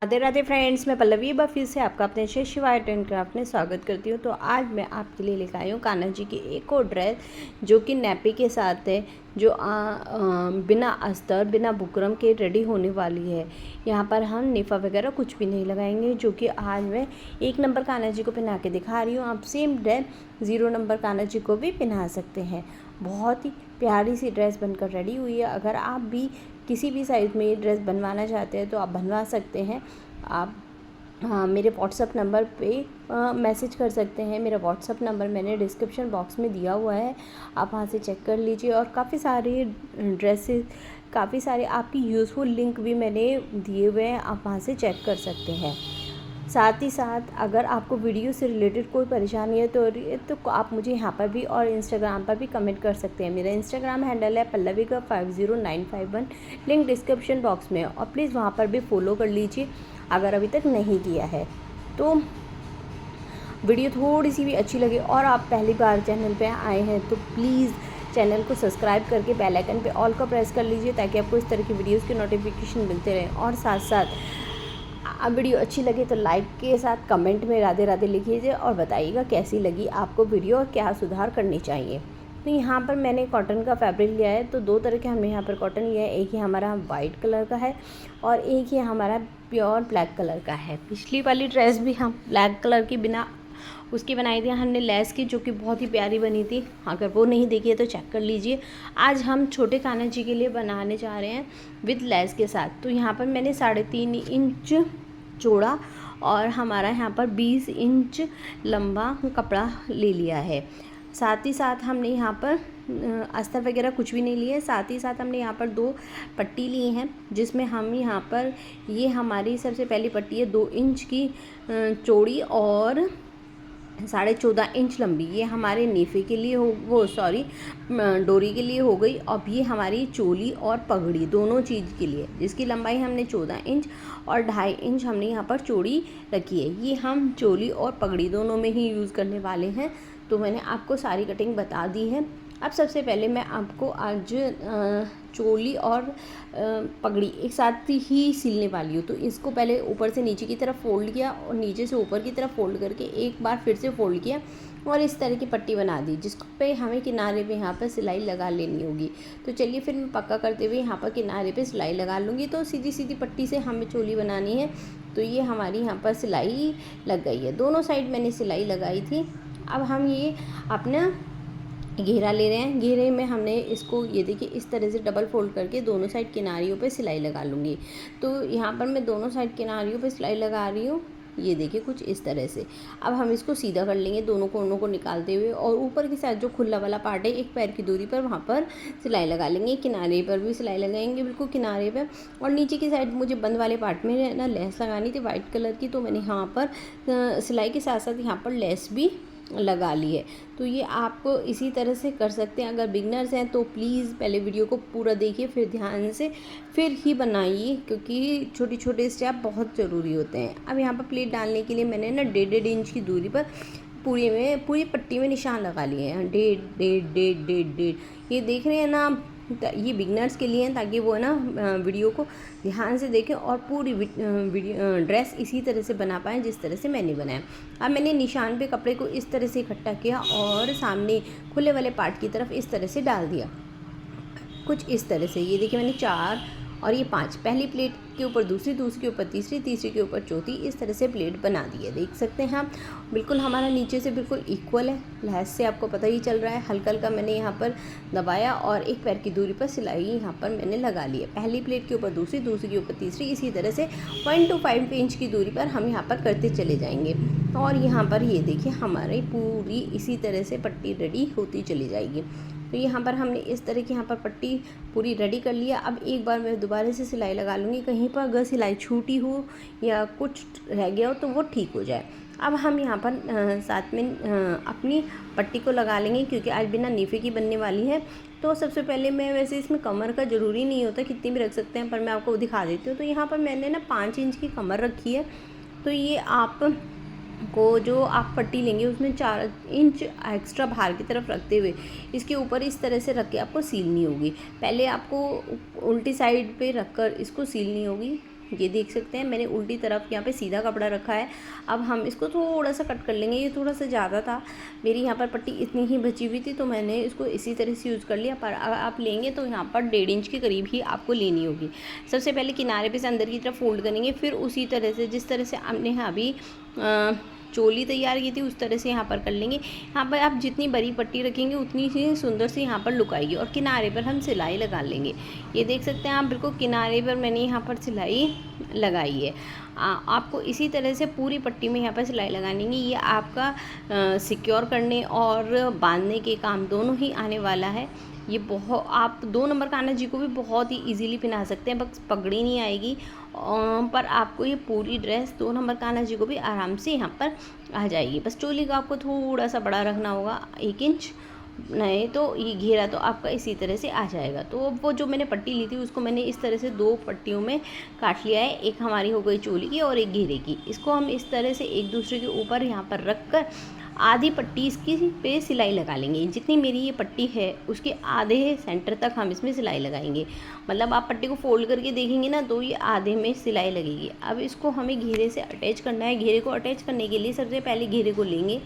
Radhe Radhe friends, मैं पल्लवी एक बार फिर से आपका अपने शेष शिवा आर्ट एंड क्राफ्ट में स्वागत करती हूँ। तो आज मैं आपके लिए लेकर आई हूँ कान्हा जी की एक और ड्रेस जो कि नैपी के साथ है, जो बिना अस्तर बिना बुकरम के रेडी होने वाली है। यहाँ पर हम निफा वगैरह कुछ भी नहीं लगाएंगे, जो कि आज मैं 1 नंबर कान्हा जी को पहना के दिखा रही हूँ। आप same dress 0 number Kanha ji को भी पहना सकते हैं। बहुत ही प्यारी सी ड्रेस बनकर रेडी हुई है। अगर आप भी किसी भी साइज़ में ये ड्रेस बनवाना चाहते हैं तो आप बनवा सकते हैं। आप मेरे व्हाट्सअप नंबर पे मैसेज कर सकते हैं। मेरा व्हाट्सअप नंबर मैंने डिस्क्रिप्शन बॉक्स में दिया हुआ है, आप वहाँ से चेक कर लीजिए। और काफ़ी सारे ड्रेसेस, काफ़ी सारे आपकी यूज़फुल लिंक भी मैंने दिए हुए हैं, आप वहाँ से चेक कर सकते हैं। साथ ही साथ अगर आपको वीडियो से रिलेटेड कोई परेशानी है तो आप मुझे यहाँ पर भी और इंस्टाग्राम पर भी कमेंट कर सकते हैं। मेरा इंस्टाग्राम हैंडल है पल्लवी का 50951, लिंक डिस्क्रिप्शन बॉक्स में है, और प्लीज़ वहाँ पर भी फॉलो कर लीजिए अगर अभी तक नहीं किया है तो। वीडियो थोड़ी सी भी अच्छी लगे और आप पहली बार चैनल पे आए हैं तो प्लीज़ चैनल को सब्सक्राइब करके बेल आइकन पे ऑल का प्रेस कर लीजिए, ताकि आपको इस तरह की वीडियोस के नोटिफिकेशन मिलते रहें। और साथ साथ अब वीडियो अच्छी लगे तो लाइक के साथ कमेंट में राधे राधे लिखिए और बताइएगा कैसी लगी आपको वीडियो और क्या सुधार करनी चाहिए। तो यहाँ पर मैंने कॉटन का फैब्रिक लिया है, तो 2 तरह के हमने यहाँ पर कॉटन लिया है। एक ही हमारा वाइट कलर का है और एक ही हमारा प्योर ब्लैक कलर का है। पिछली वाली ड्रेस भी हम ब्लैक कलर की बिना उसकी बनाई थी हमने लेस की, जो कि बहुत ही प्यारी बनी थी। अगर वो नहीं देखी है तो चेक कर लीजिए। आज हम छोटे कान्हा जी के लिए बनाने जा रहे हैं विद लेस के साथ। तो यहाँ पर मैंने 3.5 इंच चौड़ा और हमारा यहाँ पर 20 इंच लंबा कपड़ा ले लिया है। साथ ही साथ हमने यहाँ पर अस्तर वगैरह कुछ भी नहीं लिए। साथ ही साथ हमने यहाँ पर 2 पट्टी ली हैं, जिसमें हम यहाँ पर ये हमारी सबसे पहली पट्टी है 2 इंच की चौड़ी और 14.5 इंच लंबी। ये हमारे नेफे के लिए डोरी के लिए हो गई। अब ये हमारी चोली और पगड़ी दोनों चीज़ के लिए, जिसकी लंबाई हमने 14 इंच और 2.5 इंच हमने यहाँ पर चौड़ी रखी है। ये हम चोली और पगड़ी दोनों में ही यूज़ करने वाले हैं, तो मैंने आपको सारी कटिंग बता दी है। अब सबसे पहले मैं आपको आज चोली और पगड़ी एक साथ ही सिलने वाली हूँ। तो इसको पहले ऊपर से नीचे की तरफ फोल्ड किया और नीचे से ऊपर की तरफ फोल्ड करके एक बार फिर से फोल्ड किया और इस तरह की पट्टी बना दी, जिस पे हमें किनारे पे यहाँ पर सिलाई लगा लेनी होगी। तो चलिए फिर मैं पक्का करते हुए यहाँ पर किनारे पे सिलाई लगा लूँगी। तो सीधी सीधी पट्टी से हमें चोली बनानी है। तो ये हमारी यहाँ पर सिलाई लग गई है, दोनों साइड मैंने सिलाई लगाई थी। अब हम ये अपना घेरा ले रहे हैं। घेरे में हमने इसको ये देखिए इस तरह से डबल फोल्ड करके दोनों साइड किनारियों पे सिलाई लगा लूँगी। तो यहाँ पर मैं दोनों साइड किनारियों पे सिलाई लगा रही हूँ, ये देखिए कुछ इस तरह से। अब हम इसको सीधा कर लेंगे दोनों कोनों को निकालते हुए, और ऊपर के साइड जो खुला वाला पार्ट है 1 पैर की दूरी पर वहाँ पर सिलाई लगा लेंगे। किनारे पर भी सिलाई लगाएंगे, बिल्कुल किनारे पर। और नीचे की साइड मुझे बंद वाले पार्ट में ना लेस लगानी थी वाइट कलर की, तो मैंने यहाँ पर सिलाई के साथ साथ यहाँ पर लेस भी लगा ली है। तो ये आप इसी तरह से कर सकते हैं। अगर बिगनर्स हैं तो प्लीज़ पहले वीडियो को पूरा देखिए, फिर ध्यान से फिर ही बनाइए, क्योंकि छोटे छोटे स्टेप बहुत ज़रूरी होते हैं। अब यहाँ पर प्लेट डालने के लिए मैंने ना 1.5 इंच की दूरी पर पूरी पट्टी में निशान लगा लिए हैं। 1.5 ये देख रहे हैं ना, ये बिगनर्स के लिए हैं, ताकि वो ना वीडियो को ध्यान से देखें और पूरी ड्रेस इसी तरह से बना पाएँ जिस तरह से मैंने बनाया। अब मैंने निशान पे कपड़े को इस तरह से इकट्ठा किया और सामने खुले वाले पार्ट की तरफ इस तरह से डाल दिया, कुछ इस तरह से। ये देखिए मैंने 4 और ये 5, पहली प्लेट के ऊपर दूसरी, दूसरी के ऊपर तीसरी, तीसरी के ऊपर चौथी, इस तरह से प्लेट बना दी है। देख सकते हैं आप, बिल्कुल हमारा नीचे से बिल्कुल इक्वल है। लहज से आपको पता ही चल रहा है। हल्का हल्का मैंने यहाँ पर दबाया और 1 पैर की दूरी पर सिलाई यहाँ पर मैंने लगा ली है। पहली प्लेट के ऊपर दूसरी, दूसरी के ऊपर तीसरी, इसी तरह से 1 to 5 इंच की दूरी पर हम यहाँ पर करते चले जाएंगे। और यहाँ पर ये देखिए हमारी पूरी इसी तरह से पट्टी रेडी होती चली जाएगी। तो यहाँ पर हमने इस तरह की यहाँ पर पट्टी पूरी रेडी कर लिया। अब एक बार मैं दोबारा से सिलाई लगा लूँगी, कहीं पर अगर सिलाई छूटी हो या कुछ रह गया हो तो वो ठीक हो जाए। अब हम यहाँ पर साथ में अपनी पट्टी को लगा लेंगे, क्योंकि आज बिना नीफे की बनने वाली है। तो सबसे पहले मैं वैसे इसमें कमर का ज़रूरी नहीं होता, कितनी भी रख सकते हैं, पर मैं आपको दिखा देती हूँ। तो यहाँ पर मैंने ना 5 इंच की कमर रखी है। तो ये आप को जो आप पट्टी लेंगे उसमें 4 इंच एक्स्ट्रा बाहर की तरफ रखते हुए इसके ऊपर इस तरह से रख के आपको सीलनी होगी। पहले आपको उल्टी साइड पे रखकर इसको सीलनी होगी। ये देख सकते हैं मैंने उल्टी तरफ यहाँ पे सीधा कपड़ा रखा है। अब हम इसको थोड़ा सा कट कर लेंगे। ये थोड़ा सा ज़्यादा था, मेरी यहाँ पर पट्टी इतनी ही बची हुई थी तो मैंने इसको इसी तरह से यूज़ कर लिया। पर अगर आप लेंगे तो यहाँ पर 1.5 इंच के करीब ही आपको लेनी होगी। सबसे पहले किनारे पे से अंदर की तरफ फोल्ड करेंगे, फिर उसी तरह से जिस तरह से हमने अभी चोली तैयार की थी उस तरह से यहाँ पर कर लेंगे। यहाँ पर आप जितनी बड़ी पट्टी रखेंगे उतनी ही सुंदर सी यहाँ पर लुक आएगी। और किनारे पर हम सिलाई लगा लेंगे। ये देख सकते हैं आप, बिल्कुल किनारे पर मैंने यहाँ पर सिलाई लगाई है। आपको इसी तरह से पूरी पट्टी में यहाँ पर सिलाई लगानी है। ये आपका सिक्योर करने और बांधने के काम दोनों ही आने वाला है। ये बहुत, आप 2 नंबर कान्हा जी को भी बहुत ही इजीली पहना सकते हैं, बस पगड़ी नहीं आएगी। पर आपको ये पूरी ड्रेस 2 नंबर कान्हा जी को भी आराम से यहाँ पर आ जाएगी। बस चोली का आपको थोड़ा सा बड़ा रखना होगा, 1 इंच, नहीं तो ये घेरा तो आपका इसी तरह से आ जाएगा। तो वो जो मैंने पट्टी ली थी उसको मैंने इस तरह से 2 पट्टियों में काट लिया है। एक हमारी हो गई चोली की और एक घेरे की। इसको हम इस तरह से एक दूसरे के ऊपर यहाँ पर रख कर आधी पट्टी इसकी पे सिलाई लगा लेंगे। जितनी मेरी ये पट्टी है उसके आधे सेंटर तक हम इसमें सिलाई लगाएंगे। मतलब आप पट्टी को फोल्ड करके देखेंगे ना तो ये आधे में सिलाई लगेगी। अब इसको हमें घेरे से अटैच करना है। घेरे को अटैच करने के लिए सबसे पहले घेरे को लेंगे,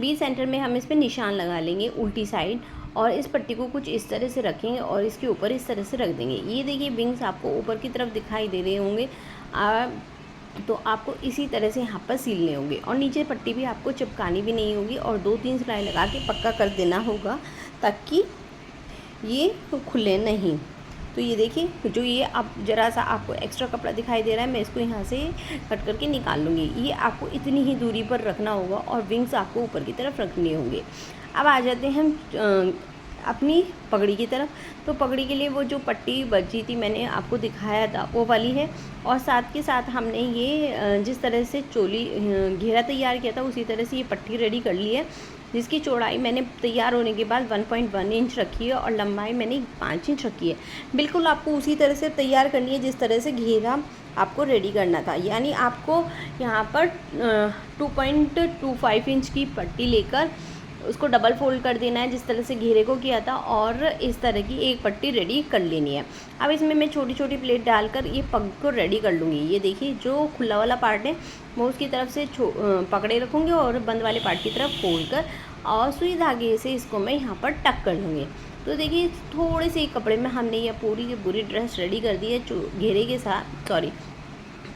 बीच सेंटर में हम इस पर निशान लगा लेंगे उल्टी साइड, और इस पट्टी को कुछ इस तरह से रखेंगे और इसके ऊपर इस तरह से रख देंगे। ये देखिए विंग्स आपको ऊपर की तरफ दिखाई दे रहे होंगे। तो आपको इसी तरह से यहाँ पर सीलने होंगे और नीचे पट्टी भी आपको चिपकानी भी नहीं होगी और 2-3 सिलाई लगा के पक्का कर देना होगा ताकि ये खुले नहीं। तो ये देखिए, जो ये अब ज़रा सा आपको एक्स्ट्रा कपड़ा दिखाई दे रहा है, मैं इसको यहाँ से कट करके निकाल लूँगी। ये आपको इतनी ही दूरी पर रखना होगा और विंग्स आपको ऊपर की तरफ रखने होंगे। अब आ जाते हैं हम अपनी पगड़ी की तरफ। तो पगड़ी के लिए वो जो पट्टी बची थी मैंने आपको दिखाया था वो वाली है, और साथ के साथ हमने ये जिस तरह से चोली घेरा तैयार किया था उसी तरह से ये पट्टी रेडी कर ली है, जिसकी चौड़ाई मैंने तैयार होने के बाद 1.1 इंच रखी है और लंबाई मैंने 5 इंच रखी है। बिल्कुल आपको उसी तरह से तैयार करनी है जिस तरह से घेरा आपको रेडी करना था। यानी आपको यहाँ पर 2.25 इंच की पट्टी लेकर उसको डबल फोल्ड कर देना है जिस तरह से घेरे को किया था, और इस तरह की एक पट्टी रेडी कर लेनी है। अब इसमें मैं छोटी छोटी प्लेट डालकर ये पग को रेडी कर लूँगी। ये देखिए, जो खुला वाला पार्ट है वो उसकी तरफ से पकड़े रखूँगी और बंद वाले पार्ट की तरफ फोल्ड कर और सुई धागे से इसको मैं यहाँ पर टक कर लूँगी। तो देखिए, थोड़े से कपड़े में हमने ये पूरी की पूरी ड्रेस रेडी कर दी है घेरे के साथ, सॉरी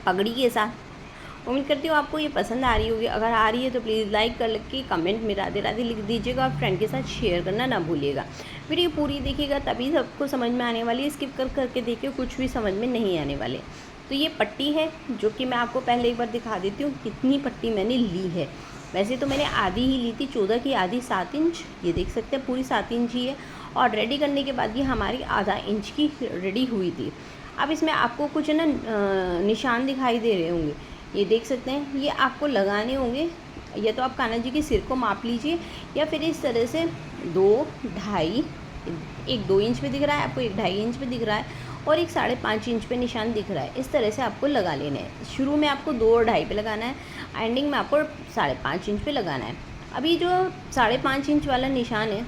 पगड़ी के साथ। उम्मीद करती हूँ आपको ये पसंद आ रही होगी। अगर आ रही है तो प्लीज़ लाइक कर के कमेंट में राधे राधे लिख दीजिएगा और फ्रेंड के साथ शेयर करना ना भूलिएगा। वीडियो पूरी देखिएगा तभी सबको समझ में आने वाली है, स्किप करके देखिए कुछ भी समझ में नहीं आने वाले। तो ये पट्टी है जो कि मैं आपको पहले एक बार दिखा देती हूँ कितनी पट्टी मैंने ली है। वैसे तो मैंने आधी ही ली थी, 14 की आधी 7 इंच, ये देख सकते हैं पूरी 7 इंच ही है। और रेडी करने के बाद ये हमारी आधा इंच की रेडी हुई थी। अब इसमें आपको कुछ ना निशान दिखाई दे रहे होंगे, ये देख सकते हैं, ये आपको लगाने होंगे। या तो आप कान्हा जी के सिर को माप लीजिए या फिर इस तरह से 2, ढाई, एक 2 इंच पे दिख रहा है आपको, एक 2.5 इंच पे दिख रहा है और एक 5.5 इंच पे निशान दिख रहा है। इस तरह से आपको लगा लेना है। शुरू में आपको 2 और 2.5 पे लगाना है, एंडिंग में आपको 5.5 इंच पे लगाना है। अभी जो 5.5 इंच वाला निशान है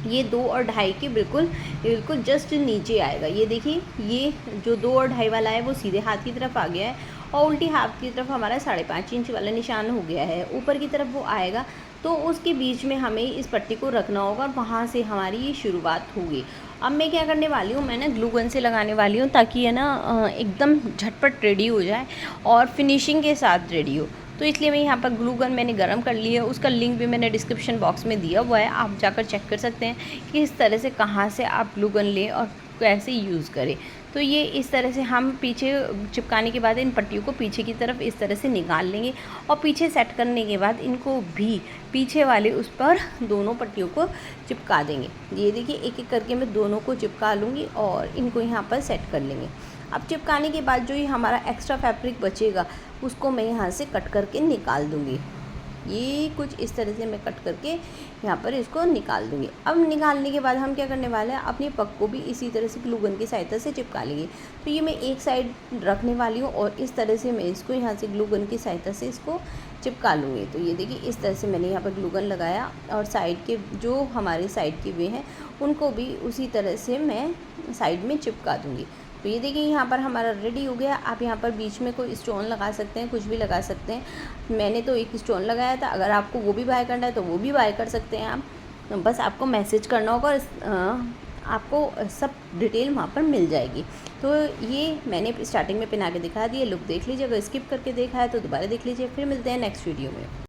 ये 2 और 2.5 के बिल्कुल जस्ट नीचे आएगा। ये देखिए, ये जो 2 और 2.5 वाला है वो सीधे हाथ की तरफ आ गया है और उल्टी हाथ की तरफ हमारा 5.5 इंच वाला निशान हो गया है। ऊपर की तरफ वो आएगा तो उसके बीच में हमें इस पट्टी को रखना होगा और वहाँ से हमारी ये शुरुआत होगी। अब मैं क्या करने वाली हूँ, मैं ना ग्लू गन से लगाने वाली हूँ ताकि ये ना एकदम झटपट रेडी हो जाए और फिनिशिंग के साथ रेडी हो। तो इसलिए मैं यहाँ पर ग्लू गन मैंने गर्म कर ली है, उसका लिंक भी मैंने डिस्क्रिप्शन बॉक्स में दिया हुआ है, आप जाकर चेक कर सकते हैं कि इस तरह से कहाँ से आप ग्लू गन लें और कैसे यूज़ करें। तो ये इस तरह से हम पीछे चिपकाने के बाद इन पट्टियों को पीछे की तरफ इस तरह से निकाल लेंगे और पीछे सेट करने के बाद इनको भी पीछे वाले उस पर दोनों पट्टियों को चिपका देंगे। ये देखिए, एक एक करके मैं दोनों को चिपका लूँगी और इनको यहाँ पर सेट कर लेंगे। अब चिपकाने के बाद जो ये हमारा एक्स्ट्रा फैब्रिक बचेगा उसको मैं यहाँ से कट करके निकाल दूँगी। ये कुछ इस तरह से मैं कट करके यहाँ पर इसको निकाल दूँगी। अब निकालने के बाद हम क्या करने वाले हैं, अपनी पग को भी इसी तरह से ग्लू गन की सहायता से चिपका लेंगे। तो ये मैं एक साइड रखने वाली हूँ और इस तरह से मैं इसको यहाँ से ग्लू गन की सहायता से इसको चिपका लूँगी। तो ये देखिए, इस तरह से मैंने यहाँ पर ग्लू गन लगाया और साइड के जो हमारे साइड के वे हैं उनको भी उसी तरह से मैं साइड में चिपका दूँगी। तो ये देखिए यहाँ पर हमारा रेडी हो गया। आप यहाँ पर बीच में कोई स्टोन लगा सकते हैं, कुछ भी लगा सकते हैं। मैंने तो एक स्टोन लगाया था, अगर आपको वो भी बाय करना है तो वो भी बाय कर सकते हैं आप। बस आपको मैसेज करना होगा और आपको सब डिटेल वहाँ पर मिल जाएगी। तो ये मैंने स्टार्टिंग में पहना के दिखा दिए, लुक देख लीजिए। अगर स्किप करके देखा है तो दोबारा देख लीजिए। फिर मिलते हैं नेक्स्ट वीडियो में।